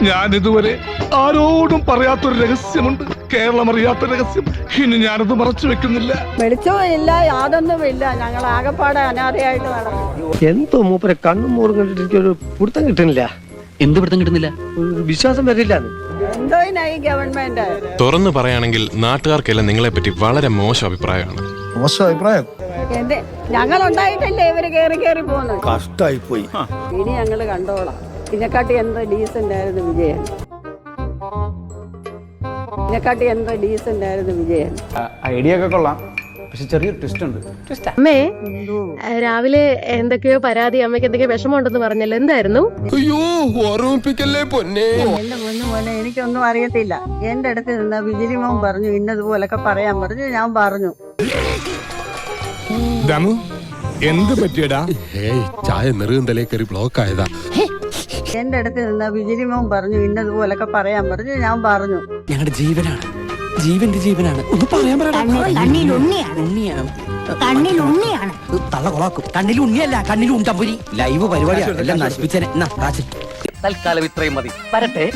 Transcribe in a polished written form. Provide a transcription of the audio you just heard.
ഞാൻ ഇതുവരെ ആരോടും പറയാത്തൊരു രഹസ്യമുണ്ട്. കേരളം അറിയാത്ത രഹസ്യം. ഇനി ഞാനത് മറച്ചു വെക്കുന്നില്ല. വെളിച്ചവും ഇല്ല, യാതൊന്നുമില്ല. ഞങ്ങൾ ആകെപ്പാടെ അനാഥയായിട്ട് നടന്നു. എന്തോ മൂപ്പരെ കണ്ണും മോറും കണ്ടിട്ട് എനിക്കൊരു പിടുത്തം കിട്ടുന്നില്ല. എന്ത് പിടുത്തം കിട്ടുന്നില്ല? വിശ്വാസം വരില്ല. എന്തോ ഈ ഗവൺമെന്റ് തുറന്നു പറയുകയാണെങ്കിൽ നാട്ടുകാർക്കെല്ലാം നിങ്ങളെ പറ്റി വളരെ മോശം അഭിപ്രായമാണ്. മോശം അഭിപ്രായം ഞങ്ങൾ ഉണ്ടായിട്ടല്ലേ ഇവര് കേറി പോകുന്നത്. കഷ്ടായി പോയി. ഇനി ഞങ്ങള് കണ്ടോളാം. ഇതിനെക്കാട്ടി എന്ത് ഡീസന്റ് ആയിരുന്നു വിജയൻ. ഇതിനെക്കാട്ടി എന്ത് ഡീസന്റ് ആയിരുന്നു വിജയൻ. ഐഡിയ ഒക്കെ കൊള്ളാം, പക്ഷെ ചെറിയൊരു ട്വിസ്റ്റ് ഉണ്ട്. അമ്മേ, രാവിലെ എന്തൊക്കെയോ പരാതി, അമ്മയ്ക്ക് എന്തൊക്കെയോ വിഷമമുണ്ടെന്ന് പറഞ്ഞല്ലോ, എന്തായിരുന്നു? അയ്യോ, ഓർമ്മിപ്പിക്കല്ലേ പൊന്നെ. എന്റെ പോലെ എനിക്കൊന്നും അറിയത്തില്ല. എന്റെ അടുത്ത് നിന്ന വിജിലിമോൻ പറഞ്ഞു ഇന്നതുപോലൊക്കെ പറയാൻ പറഞ്ഞു. ഞാൻ പറഞ്ഞു. ദമു, എന്ത് പറ്റിയടാ? ചായ നെറുകന്തലേ കയറി ബ്ലോക്ക് ആയതാ. എന്റെ അടുത്ത് നിന്ന വിജിലിമോൻ പറഞ്ഞു ഇന്നതുപോലൊക്കെ പറയാൻ പറഞ്ഞു. ഞാൻ പറഞ്ഞു. ഞങ്ങളുടെ ജീവനാണ്, ജീവന്റെ ജീവനാണ്. ഒന്ന് പറയാൻ കണ്ണിൽ ഉണ്ണിയാണ് തള്ള കൊളാക്കും. കണ്ണിൽ ഉണ്ണിയല്ല, കണ്ണിൽ ഉണ്ടമ്പുരി. ലൈവ് പരിപാടിയാണ്, എല്ലാം നശിപ്പിച്ചേനെ. തൽക്കാലം ഇത്രയും മതി. വരട്ടെ.